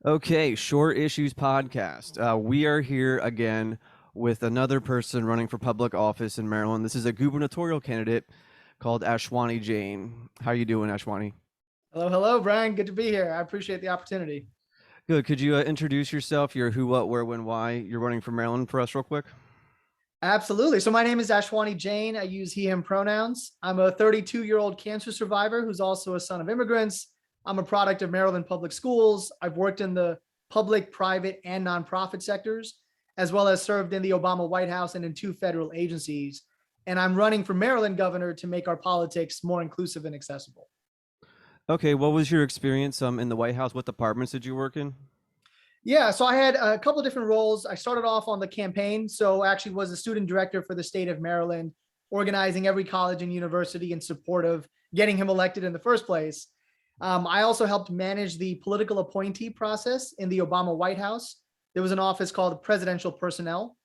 Okay, Short Issues Podcast. We are here again with another person running for public office in Maryland. This is a gubernatorial candidate called Ashwani Jain. How you doing, Ashwani? Hello, hello, Brian. Good to be here. I appreciate the opportunity. Good. Could you introduce yourself, your who, what, where, when, why you're running for Maryland for us real quick? Absolutely. So my name is Ashwani Jain. I use he, him pronouns. I'm a 32-year-old cancer survivor who's also a son of immigrants. I'm a product of Maryland public schools. I've worked in the public, private, and nonprofit sectors, as well as served in the Obama White House and in two federal agencies. And I'm running for Maryland governor to make our politics more inclusive and accessible. Okay, what was your experience in the White House? What departments did you work in? Yeah, so I had a couple of different roles. I started off on the campaign, so actually was a student director for the state of Maryland, organizing every college and university in support of getting him elected in the first place. I also helped manage the political appointee process in the Obama White House. There was an office called Presidential Personnel.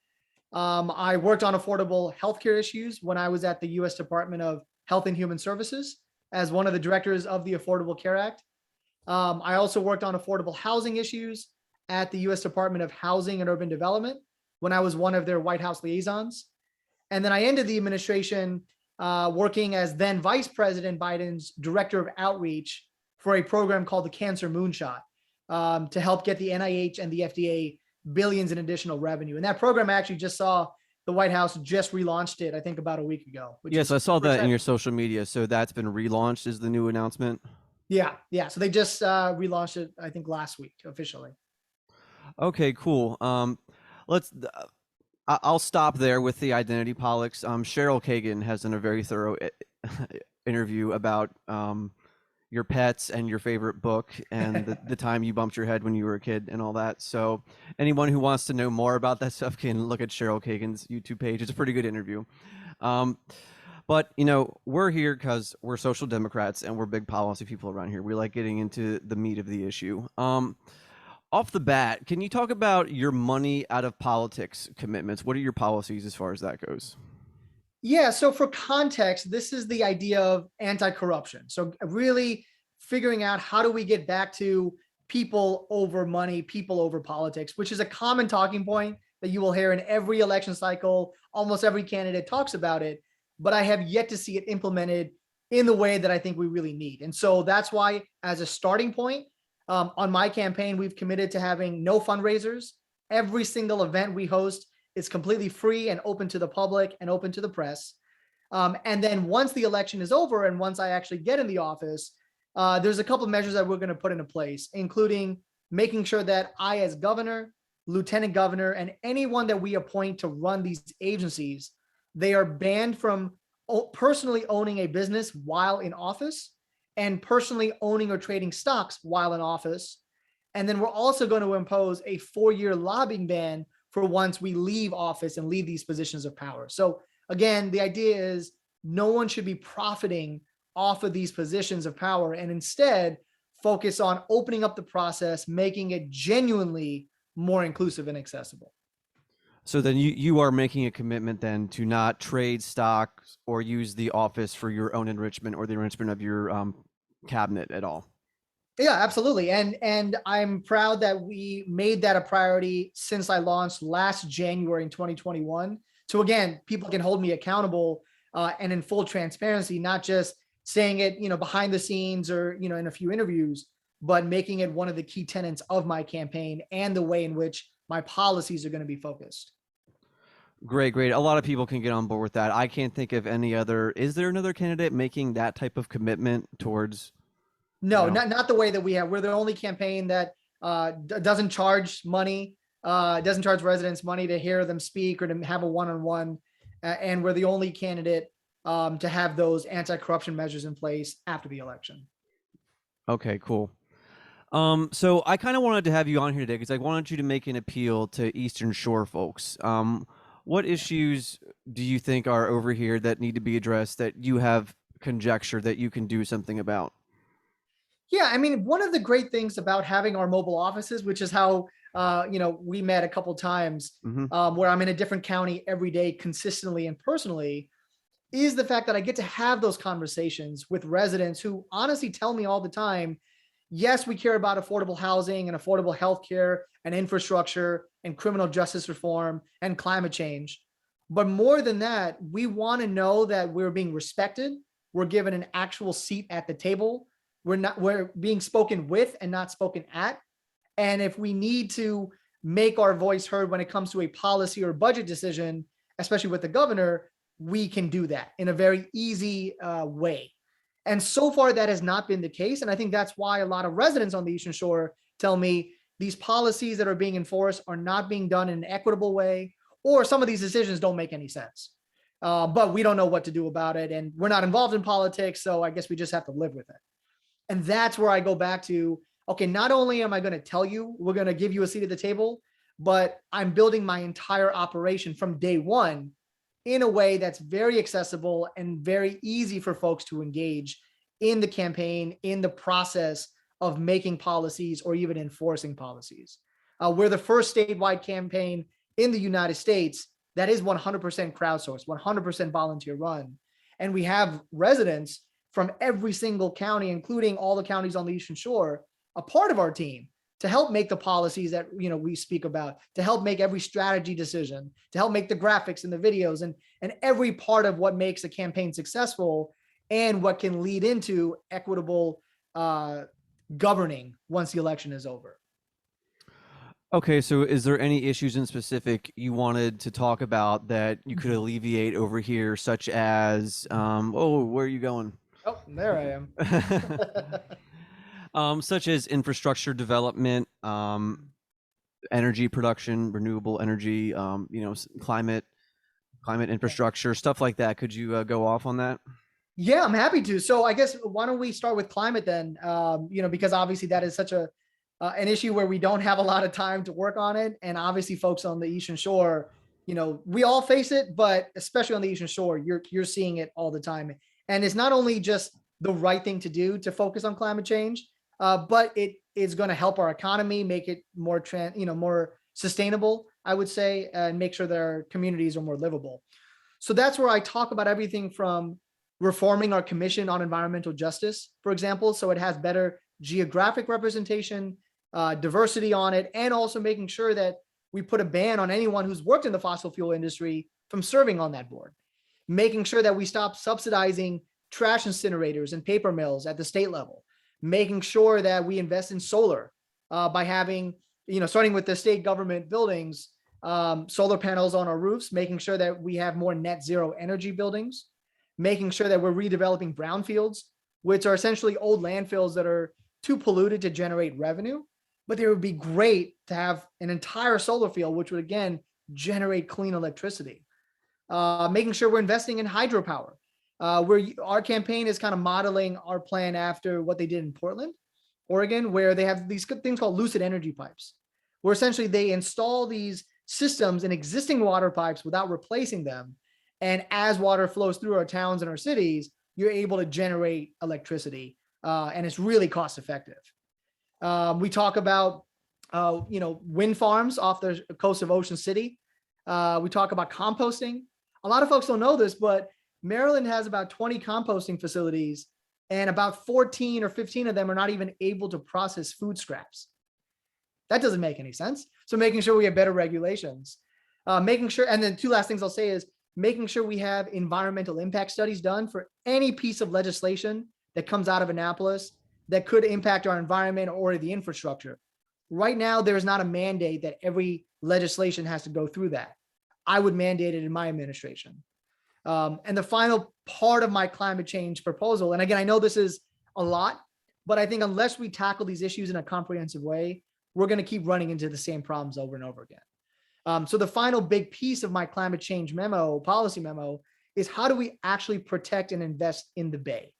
I worked on affordable healthcare issues when I was at the U.S. Department of Health and Human Services as one of the directors of the Affordable Care Act. I also worked on affordable housing issues at the U.S. Department of Housing and Urban Development when I was one of their White House liaisons. And then I ended the administration working as then Vice President Biden's Director of Outreach for a program called the Cancer Moonshot to help get the NIH and the FDA billions in additional revenue. And that program actually just saw the White House just relaunched it, I think about a week ago. Yes, I saw that in your social media. So that's been relaunched is the new announcement. Yeah. So they just relaunched it, I think, last week officially. Okay, cool. Let's. I'll stop there with the identity politics. Cheryl Kagan has done a very thorough interview about your pets and your favorite book and the time you bumped your head when you were a kid and all that. So anyone who wants to know more about that stuff can look at Cheryl Kagan's YouTube page. It's a pretty good interview. But we're here because we're social democrats and we're big policy people around here. We like getting into the meat of the issue. Off the bat, can you talk about your money out of politics commitments? What are your policies as far as that goes? Yeah, so for context, this is the idea of anti-corruption. So really figuring out how do we get back to people over money, people over politics, which is a common talking point that you will hear in every election cycle. Almost every candidate talks about it, but I have yet to see it implemented in the way that I think we really need. And so that's why, as a starting point, on my campaign, we've committed to having no fundraisers. Every single event we host is completely free and open to the public and open to the press. And then once the election is over and once I actually get in the office, there's a couple of measures that we're going to put into place, including making sure that I, as governor, lieutenant governor, and anyone that we appoint to run these agencies, they are banned from personally owning a business while in office and personally owning or trading stocks while in office. And then we're also going to impose a 4-year lobbying ban for once we leave office and leave these positions of power. So again, the idea is no one should be profiting off of these positions of power and instead focus on opening up the process, making it genuinely more inclusive and accessible. So then you are making a commitment then to not trade stocks or use the office for your own enrichment or the enrichment of your cabinet at all. Yeah, absolutely. And I'm proud that we made that a priority since I launched last January in 2021. So again, people can hold me accountable and in full transparency, not just saying it, behind the scenes or, in a few interviews, but making it one of the key tenets of my campaign and the way in which my policies are going to be focused. Great. A lot of people can get on board with that. I can't think of any other. Is there another candidate making that type of commitment towards? No, not the way that we have. We're the only campaign that doesn't charge money, doesn't charge residents money to hear them speak or to have a one-on-one. And we're the only candidate to have those anti-corruption measures in place after the election. Okay, cool. So I kind of wanted to have you on here today because I wanted you to make an appeal to Eastern Shore folks. What issues do you think are over here that need to be addressed that you have conjecture that you can do something about? Yeah, I mean, one of the great things about having our mobile offices, which is how we met a couple times, where I'm in a different county every day, consistently and personally, is the fact that I get to have those conversations with residents who honestly tell me all the time, Yes, we care about affordable housing and affordable healthcare and infrastructure and criminal justice reform and climate change. But more than that, we want to know that we're being respected. We're given an actual seat at the table. We're being spoken with and not spoken at. And if we need to make our voice heard when it comes to a policy or budget decision, especially with the governor, we can do that in a very easy way. And so far, that has not been the case. And I think that's why a lot of residents on the Eastern Shore tell me these policies that are being enforced are not being done in an equitable way, or some of these decisions don't make any sense. But we don't know what to do about it. And we're not involved in politics. So I guess we just have to live with it. And that's where I go back to, okay, not only am I going to tell you, we're going to give you a seat at the table, but I'm building my entire operation from day one in a way that's very accessible and very easy for folks to engage in the campaign, in the process of making policies or even enforcing policies. We're the first statewide campaign in the United States that is 100% crowdsourced, 100% volunteer run. And we have residents from every single county, including all the counties on the Eastern Shore, a part of our team to help make the policies that we speak about, to help make every strategy decision, to help make the graphics and the videos and every part of what makes a campaign successful and what can lead into equitable governing once the election is over. Okay, so is there any issues in specific you wanted to talk about that you could alleviate over here, such as, oh, where are you going? Oh, there I am. Such as infrastructure development, energy production, renewable energy, climate infrastructure, stuff like that. Could you go off on that? Yeah, I'm happy to. So I guess why don't we start with climate then? Because obviously that is such an issue where we don't have a lot of time to work on it, and obviously folks on the Eastern Shore, we all face it, but especially on the Eastern Shore, you're seeing it all the time, and it's not only just the right thing to do to focus on climate change, but it is going to help our economy, make it more more sustainable, I would say, and make sure that our communities are more livable. So that's where I talk about everything from reforming our Commission on Environmental Justice, for example, so it has better geographic representation, diversity on it, and also making sure that we put a ban on anyone who's worked in the fossil fuel industry from serving on that board, making sure that we stop subsidizing trash incinerators and paper mills at the state level, making sure that we invest in solar by having, starting with the state government buildings, solar panels on our roofs, making sure that we have more net zero energy buildings, making sure that we're redeveloping brownfields, which are essentially old landfills that are too polluted to generate revenue, but they would be great to have an entire solar field, which would again generate clean electricity. Making sure we're investing in hydropower. Where our campaign is kind of modeling our plan after what they did in Portland, Oregon, where they have these good things called lucid energy pipes, where essentially they install these systems in existing water pipes without replacing them. And as water flows through our towns and our cities, you're able to generate electricity, and it's really cost effective. We talk about, wind farms off the coast of Ocean City. We talk about composting. A lot of folks don't know this, but Maryland has about 20 composting facilities, and about 14 or 15 of them are not even able to process food scraps. That doesn't make any sense. So making sure we have better regulations, making sure, and then two last things I'll say is making sure we have environmental impact studies done for any piece of legislation that comes out of Annapolis that could impact our environment or the infrastructure. Right now, there's not a mandate that every legislation has to go through that. I would mandate it in my administration. And the final part of my climate change proposal, and again, I know this is a lot, but I think unless we tackle these issues in a comprehensive way, we're going to keep running into the same problems over and over again. So the final big piece of my climate change policy memo, is how do we actually protect and invest in the Bay?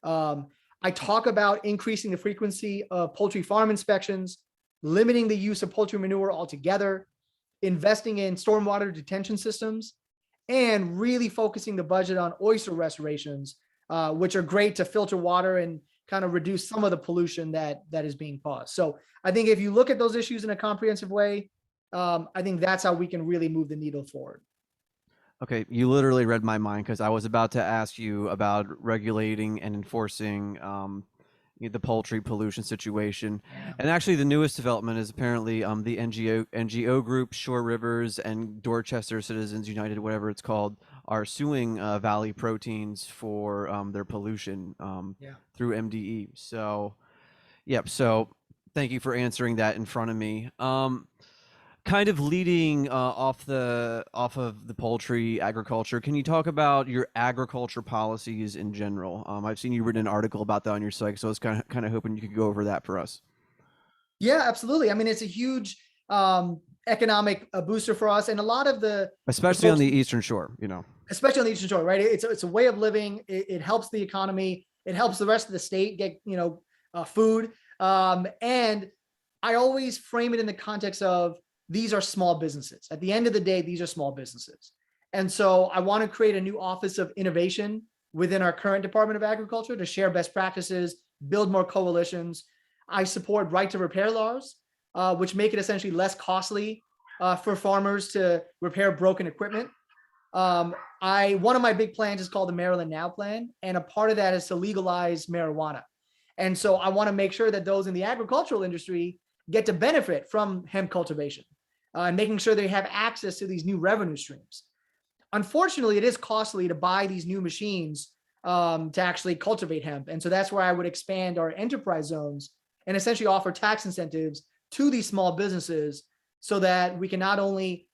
I talk about increasing the frequency of poultry farm inspections, limiting the use of poultry manure altogether, investing in stormwater detention systems, and really focusing the budget on oyster restorations, which are great to filter water and kind of reduce some of the pollution that is being caused. So I think if you look at those issues in a comprehensive way, I think that's how we can really move the needle forward. Okay, you literally read my mind because I was about to ask you about regulating and enforcing the poultry pollution situation. Yeah. And actually, the newest development is apparently the NGO group Shore Rivers and Dorchester Citizens United, whatever it's called, are suing Valley Proteins for their pollution Yeah. through MDE. So, yep. So, thank you for answering that in front of me. Kind of leading off of the poultry agriculture, can you talk about your agriculture policies in general? I've seen you written an article about that on your site, so I was kind of hoping you could go over that for us, Yeah, absolutely. I mean, it's a huge economic booster for us, and a lot of the especially on folks, the Eastern Shore. You know, especially on the Eastern Shore, right? It's a way of living. It helps the economy. It helps the rest of the state get food. And I always frame it in the context of these are small businesses. At the end of the day, these are small businesses, and so I want to create a new office of innovation within our current Department of Agriculture to share best practices, build more coalitions. I support right to repair laws, which make it essentially less costly for farmers to repair broken equipment. One of my big plans is called the Maryland Now plan, and a part of that is to legalize marijuana. And so I want to make sure that those in the agricultural industry get to benefit from hemp cultivation and making sure they have access to these new revenue streams. Unfortunately, it is costly to buy these new machines to actually cultivate hemp. And so that's where I would expand our enterprise zones and essentially offer tax incentives to these small businesses so that we can not only,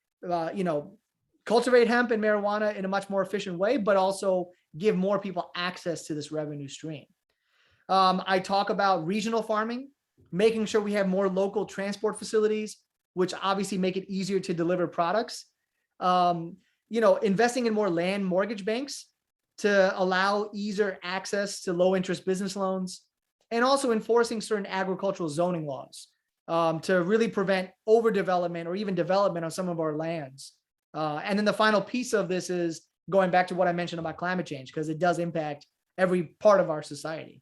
cultivate hemp and marijuana in a much more efficient way, but also give more people access to this revenue stream. I talk about regional farming, making sure we have more local transport facilities, which obviously make it easier to deliver products. Investing in more land mortgage banks to allow easier access to low interest business loans, and also enforcing certain agricultural zoning laws to really prevent overdevelopment or even development on some of our lands. And then the final piece of this is going back to what I mentioned about climate change, because it does impact every part of our society.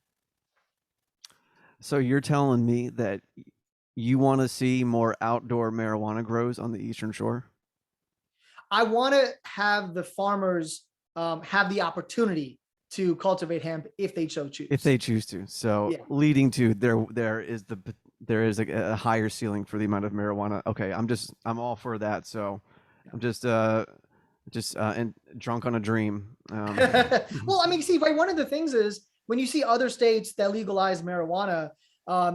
so you're telling me that you want to see more outdoor marijuana grows on the Eastern Shore? I want to have the farmers have the opportunity to cultivate hemp if they so choose. If they choose to. So Yeah. leading to there is a higher ceiling for the amount of marijuana. Okay, I'm all for that. So I'm just and drunk on a dream. Well, I mean, see, right, one of the things is when you see other states that legalize marijuana,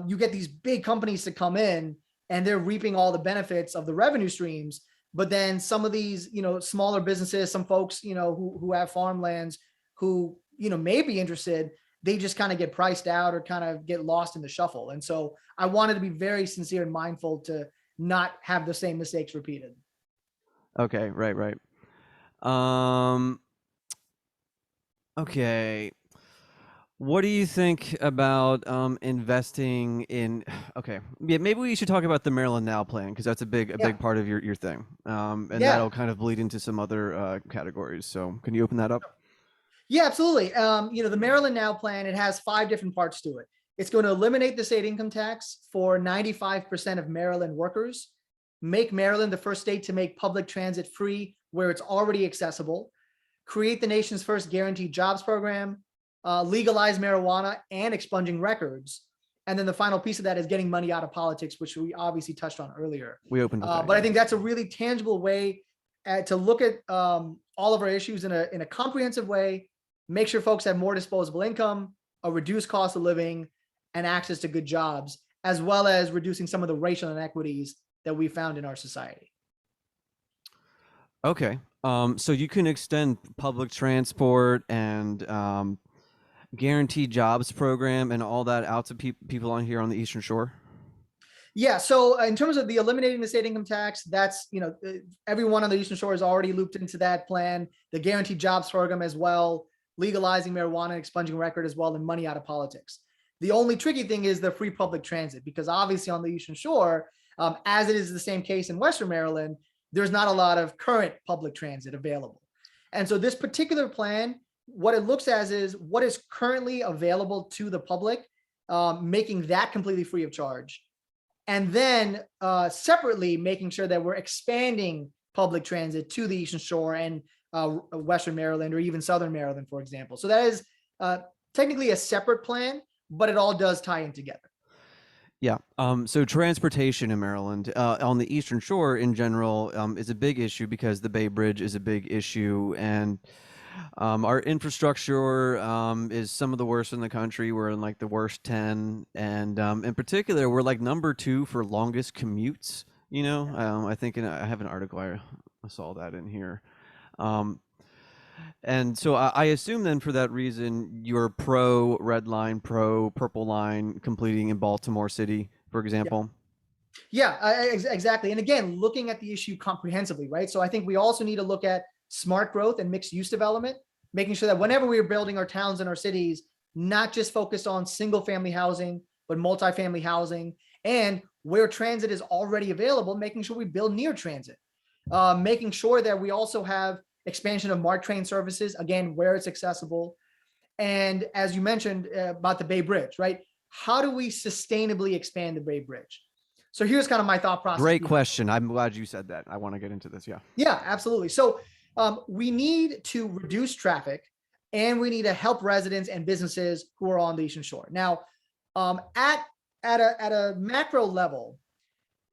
you get these big companies to come in and they're reaping all the benefits of the revenue streams. But then some of these, smaller businesses, some folks, who have farmlands who, may be interested, they just kind of get priced out or kind of get lost in the shuffle. And so I wanted to be very sincere and mindful to not have the same mistakes repeated. Okay, right. Um, okay. What do you think about investing in? Okay, yeah, maybe we should talk about the Maryland Now plan because that's a Yeah. big part of your thing, and Yeah. that'll kind of bleed into some other categories. So, can you open that up? Yeah, absolutely. The Maryland Now plan, it has 5 different parts to it. It's going to eliminate the state income tax for 95% of Maryland workers, make Maryland the first state to make public transit free where it's already accessible, create the nation's first guaranteed jobs program, legalize marijuana and expunging records. And then the final piece of that is getting money out of politics, which we obviously touched on earlier. We opened with that. But I Yeah. think that's a really tangible way to look at all of our issues in a comprehensive way, make sure folks have more disposable income, a reduced cost of living, and access to good jobs, as well as reducing some of the racial inequities that we found in our society. Okay. So you can extend public transport and guaranteed jobs program and all that out to people on here on the Eastern Shore. Yeah. So in terms of the eliminating the state income tax, that's, everyone on the Eastern Shore is already looped into that plan, the guaranteed jobs program as well, legalizing marijuana, expunging record as well, and money out of politics. The only tricky thing is the free public transit, because obviously on the Eastern Shore, as it is the same case in Western Maryland, there's not a lot of current public transit available. And so this particular plan, what it looks as is what is currently available to the public, making that completely free of charge. And then separately making sure that we're expanding public transit to the Eastern Shore and Western Maryland or even Southern Maryland, for example. So that is technically a separate plan, but it all does tie in together. Yeah. So transportation in Maryland, on the Eastern Shore in general, is a big issue because the Bay Bridge is a big issue, and our infrastructure is some of the worst in the country. We're in like the worst 10, and in particular, we're like number 2 for longest commutes. I think I have an article I saw that in here. Um, and so I assume then for that reason, you're pro red line, pro purple line completing in Baltimore City, for example. Yeah, exactly. And again, looking at the issue comprehensively, right? So I think we also need to look at smart growth and mixed use development, making sure that whenever we are building our towns and our cities, not just focused on single family housing, but multifamily housing, and where transit is already available, making sure we build near transit, making sure that we also have expansion of MARC train services, again, where it's accessible. And as you mentioned about the Bay Bridge, right? How do we sustainably expand the Bay Bridge? So here's kind of my thought process. Great question. I'm glad you said that. I want to get into this. Yeah. Yeah, absolutely. So we need to reduce traffic, and we need to help residents and businesses who are on the Eastern Shore. Now, at a macro level,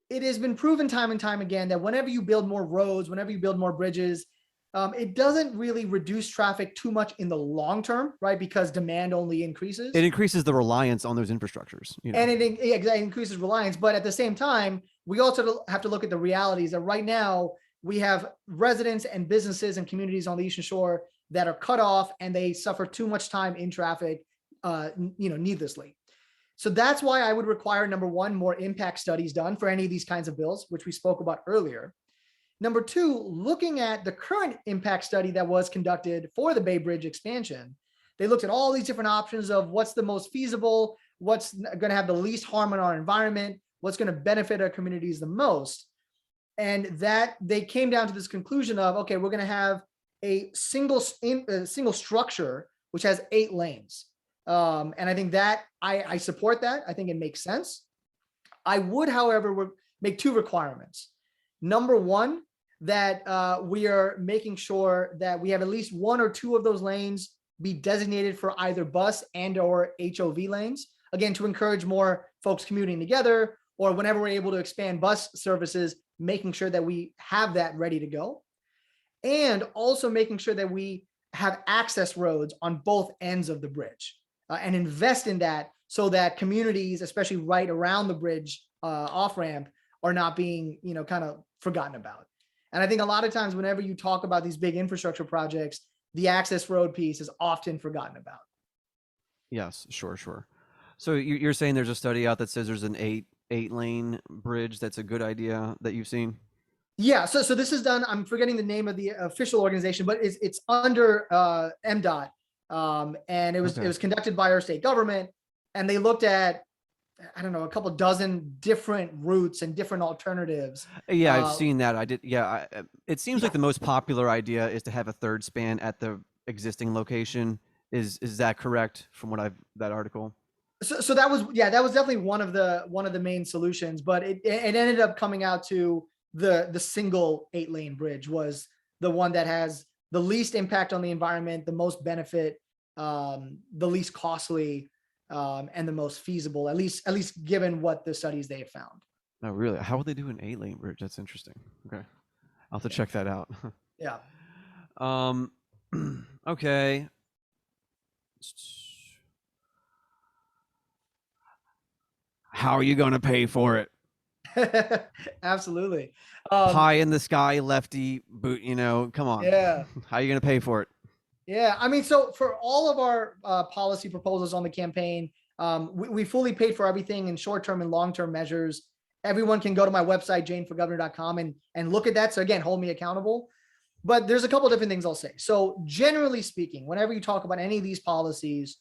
it has been proven time and time again that whenever you build more roads, whenever you build more bridges, it doesn't really reduce traffic too much in the long term, right? Because demand only increases. It increases the reliance on those infrastructures. And it increases reliance. But at the same time, we also have to look at the realities that right now we have residents and businesses and communities on the Eastern Shore that are cut off, and they suffer too much time in traffic, needlessly. So that's why I would require, number one, more impact studies done for any of these kinds of bills, which we spoke about earlier. Number two, looking at the current impact study that was conducted for the Bay Bridge expansion, they looked at all these different options of what's the most feasible, what's going to have the least harm on our environment, what's going to benefit our communities the most. And that they came down to this conclusion of, okay, we're going to have a single structure, which has 8 lanes. And I think that I support that. I think it makes sense. I would, however, make 2 requirements. Number one, that we are making sure that we have at least 1 or 2 of those lanes be designated for either bus and or HOV lanes, again, to encourage more folks commuting together, or whenever we're able to expand bus services, making sure that we have that ready to go. And also making sure that we have access roads on both ends of the bridge, and invest in that so that communities, especially right around the bridge off ramp, are not being, kind of forgotten about. And I think a lot of times whenever you talk about these big infrastructure projects, the access road piece is often forgotten about. Yes, sure. So you're saying there's a study out that says there's an 8-lane bridge that's a good idea that you've seen? Yeah, so this is done. I'm forgetting the name of the official organization, but it's under MDOT, and it was conducted by our state government, and they looked at, I don't know, a couple dozen different routes and different alternatives. Yeah, I've seen that. I did. Yeah, it seems like the most popular idea is to have a third span at the existing location. Is that correct from that article? So that was definitely one of the main solutions, but it ended up coming out to the single 8-lane bridge was the one that has the least impact on the environment, the most benefit, the least costly, and the most feasible, at least given what the studies they have found. Oh, really? How would they do an 8-lane bridge? That's interesting. Okay, I'll have to check that out. Yeah. Okay. How are you going to pay for it? Absolutely. Pie in the sky, lefty boot. Come on. Yeah. How are you going to pay for it? Yeah, I mean, so for all of our policy proposals on the campaign, we fully paid for everything in short-term and long-term measures. Everyone can go to my website, janeforgovernor.com, and look at that. So again, hold me accountable. But there's a couple of different things I'll say. So generally speaking, whenever you talk about any of these policies,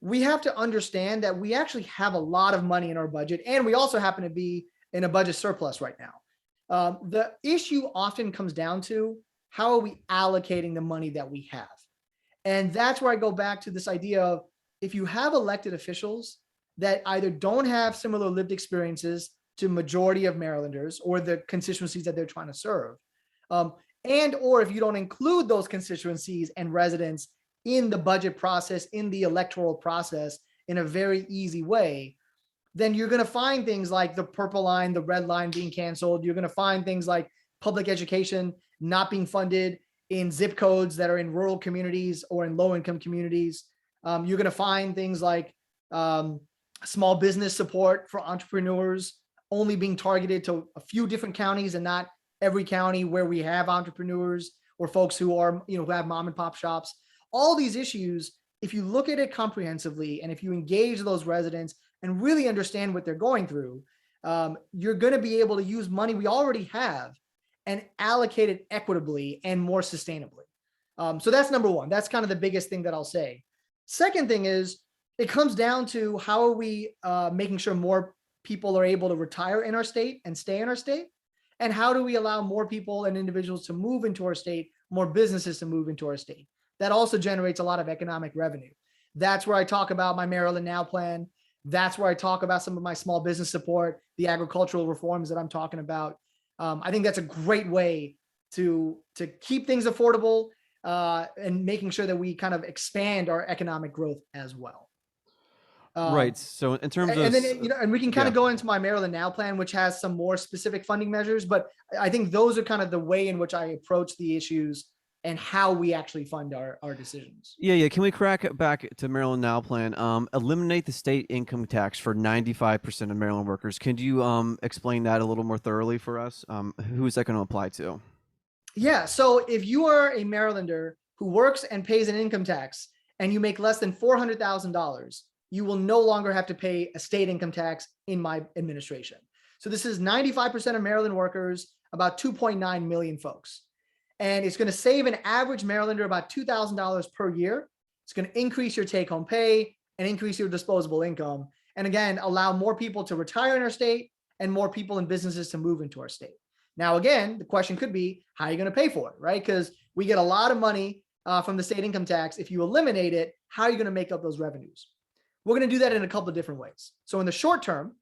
we have to understand that we actually have a lot of money in our budget, and we also happen to be in a budget surplus right now. The issue often comes down to, how are we allocating the money that we have? And that's where I go back to this idea of, if you have elected officials that either don't have similar lived experiences to majority of Marylanders or the constituencies that they're trying to serve, and or if you don't include those constituencies and residents in the budget process, in the electoral process, in a very easy way, then you're going to find things like the purple line, the red line being canceled. You're going to find things like public education not being funded in zip codes that are in rural communities or in low income communities. You're going to find things like small business support for entrepreneurs only being targeted to a few different counties and not every county where we have entrepreneurs or folks who are, who have mom and pop shops. All these issues, if you look at it comprehensively and if you engage those residents and really understand what they're going through, you're going to be able to use money we already have and allocate it equitably and more sustainably. So that's number one. That's kind of the biggest thing that I'll say. Second thing is, it comes down to how are we making sure more people are able to retire in our state and stay in our state? And how do we allow more people and individuals to move into our state, more businesses to move into our state? That also generates a lot of economic revenue. That's where I talk about my Maryland Now plan. That's where I talk about some of my small business support, the agricultural reforms that I'm talking about. I think that's a great way to keep things affordable and making sure that we kind of expand our economic growth as well. Right. So in terms of, and then, and we can kind yeah. of go into my Maryland Now plan, which has some more specific funding measures, but I think those are kind of the way in which I approach the issues and how we actually fund our decisions. Yeah. Can we crack it back to Maryland Now plan? Eliminate the state income tax for 95% of Maryland workers. Can you explain that a little more thoroughly for us? Who is that going to apply to? Yeah. So if you are a Marylander who works and pays an income tax and you make less than $400,000, you will no longer have to pay a state income tax in my administration. So this is 95% of Maryland workers, about 2.9 million folks. And it's going to save an average Marylander about $2,000 per year. It's going to increase your take-home pay and increase your disposable income. And again, allow more people to retire in our state and more people and businesses to move into our state. Now, again, the question could be, how are you going to pay for it, right? Because we get a lot of money from the state income tax. If you eliminate it, how are you going to make up those revenues? We're going to do that in a couple of different ways. So in the short term,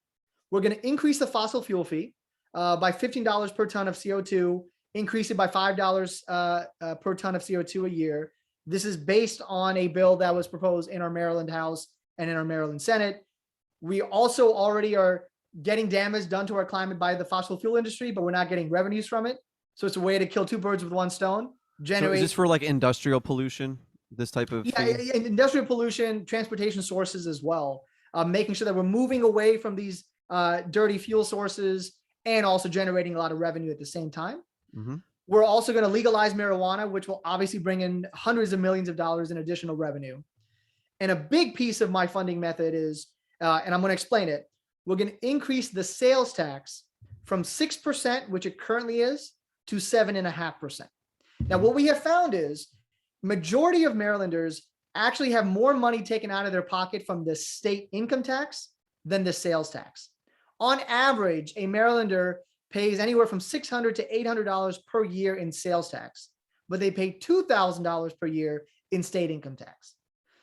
we're going to increase the fossil fuel fee by $15 per ton of CO2, increase it by $5 per ton of CO2 a year. This is based on a bill that was proposed in our Maryland House and in our Maryland Senate. We also already are getting damage done to our climate by the fossil fuel industry, but we're not getting revenues from it. So it's a way to kill two birds with one stone. So is this for like industrial pollution? This type of fee? Industrial pollution, transportation sources as well, making sure that we're moving away from these dirty fuel sources and also generating a lot of revenue at the same time. Mm-hmm. We're also going to legalize marijuana, which will obviously bring in hundreds of millions of dollars in additional revenue. And a big piece of my funding method is, and I'm going to explain it, we're going to increase the sales tax from 6%, which it currently is, to 7.5%. Now, what we have found is majority of Marylanders actually have more money taken out of their pocket from the state income tax than the sales tax. On average, a Marylander pays anywhere from $600 to $800 per year in sales tax, but they pay $2,000 per year in state income tax.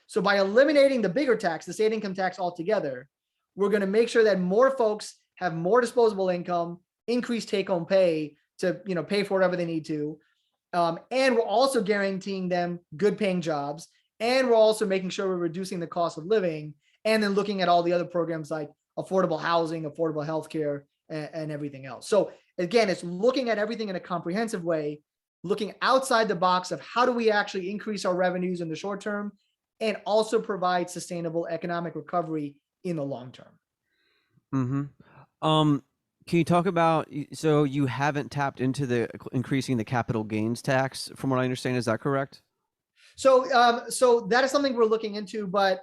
So by eliminating the bigger tax, the state income tax altogether, we're going to make sure that more folks have more disposable income, increased take-home pay to pay for whatever they need to. And we're also guaranteeing them good paying jobs. And we're also making sure we're reducing the cost of living and then looking at all the other programs like affordable housing, affordable healthcare, and everything else. So again, it's looking at everything in a comprehensive way, looking outside the box of how do we actually increase our revenues in the short term and also provide sustainable economic recovery in the long term. Mm-hmm. Can you talk about, so you haven't tapped into the increasing the capital gains tax, from what I understand, is that correct? So that is something we're looking into, but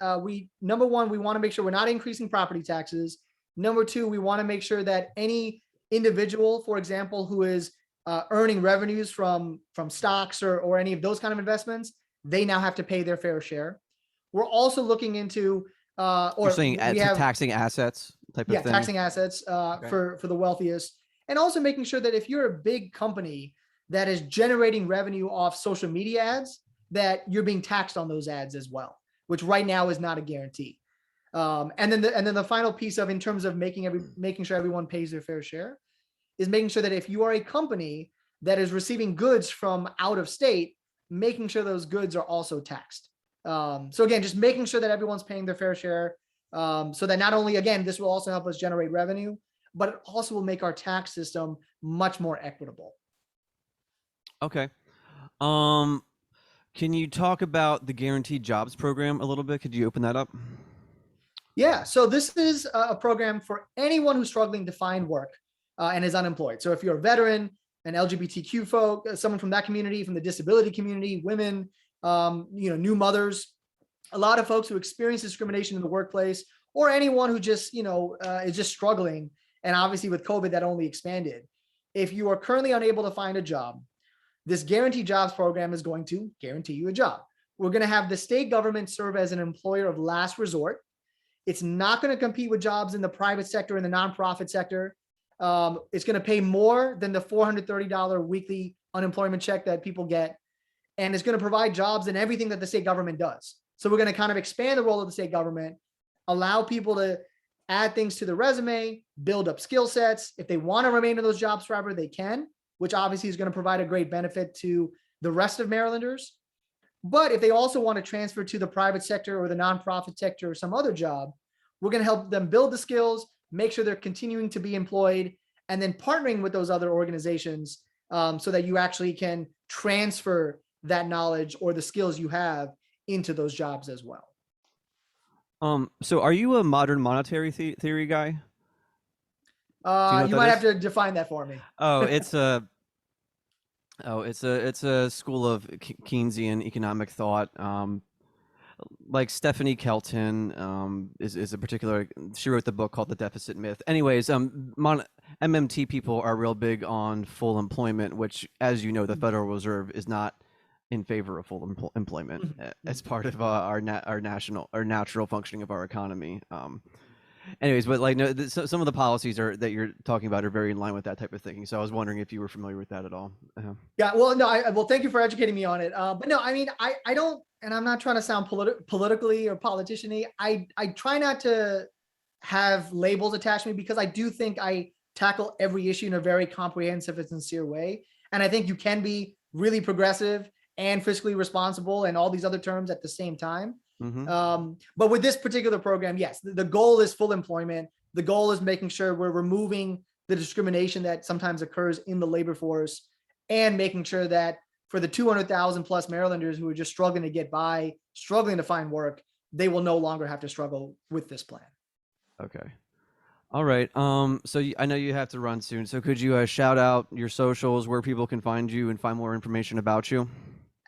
number one, we want to make sure we're not increasing property taxes. Number two, we want to make sure that any individual, for example, who is earning revenues from stocks or any of those kind of investments, they now have to pay their fair share. We're also looking into, You're saying taxing assets type of thing? Taxing assets okay. for the wealthiest, and also making sure that if you're a big company that is generating revenue off social media ads, that you're being taxed on those ads as well, which right now is not a guarantee. And then the final piece of, in terms of making sure everyone pays their fair share, is making sure that if you are a company that is receiving goods from out of state, making sure those goods are also taxed. So again, just making sure that everyone's paying their fair share. So that not only, again, this will also help us generate revenue, but it also will make our tax system much more equitable. Okay. Can you talk about the Guaranteed Jobs program a little bit? Could you open that up? Yeah, so this is a program for anyone who's struggling to find work and is unemployed. So if you're a veteran, an LGBTQ folk, someone from that community, from the disability community, women, new mothers, a lot of folks who experience discrimination in the workplace, or anyone who just, is just struggling. And obviously with COVID, that only expanded. If you are currently unable to find a job, this Guaranteed Jobs program is going to guarantee you a job. We're going to have the state government serve as an employer of last resort. It's not going to compete with jobs in the private sector and the nonprofit sector. It's going to pay more than the $430 weekly unemployment check that people get. And it's going to provide jobs in everything that the state government does. So we're going to kind of expand the role of the state government, allow people to add things to the resume, build up skill sets. If they want to remain in those jobs forever, they can, which obviously is going to provide a great benefit to the rest of Marylanders. But if they also want to transfer to the private sector or the nonprofit sector or some other job, we're going to help them build the skills, make sure they're continuing to be employed, and then partnering with those other organizations so that you actually can transfer that knowledge or the skills you have into those jobs as well. So are you a modern monetary theory guy? You might have to define that for me. Oh, it's a school of Keynesian economic thought. Like Stephanie Kelton is a particular. She wrote the book called The Deficit Myth. Anyways, MMT people are real big on full employment, which, as you know, the Federal Reserve is not in favor of full employment as part of our natural functioning of our economy. Anyways, but like, no, some of the policies that you're talking about are very in line with that type of thinking. So I was wondering if you were familiar with that at all. Yeah, well, no, well, thank you for educating me on it. But no, I mean, I don't, and I'm not trying to sound politically or politician-y. I try not to have labels attached to me because I do think I tackle every issue in a very comprehensive and sincere way. And I think you can be really progressive and fiscally responsible and all these other terms at the same time. But with this particular program, yes, the goal is full employment. The goal is making sure we're removing the discrimination that sometimes occurs in the labor force and making sure that for the 200,000 plus Marylanders who are just struggling to get by, struggling to find work, they will no longer have to struggle with this plan. Okay. All right. So I know you have to run soon. So could you shout out your socials, where people can find you and find more information about you?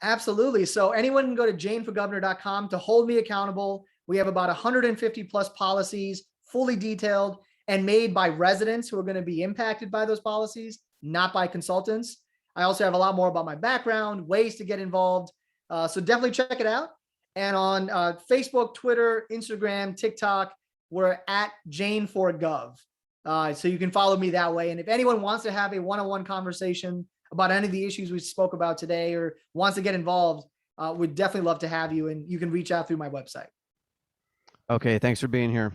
Absolutely. So anyone can go to janeforgovernor.com to hold me accountable. We have about 150 plus policies, fully detailed and made by residents who are going to be impacted by those policies, not by consultants. I also have a lot more about my background, ways to get involved. So definitely check it out. And on Facebook, Twitter, Instagram, TikTok, we're at Jane4Gov. So you can follow me that way. And if anyone wants to have a one-on-one conversation about any of the issues we spoke about today or wants to get involved, we'd definitely love to have you. And you can reach out through my website. Okay. Thanks for being here.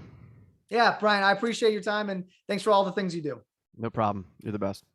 Yeah, Brian, I appreciate your time and thanks for all the things you do. No problem. You're the best.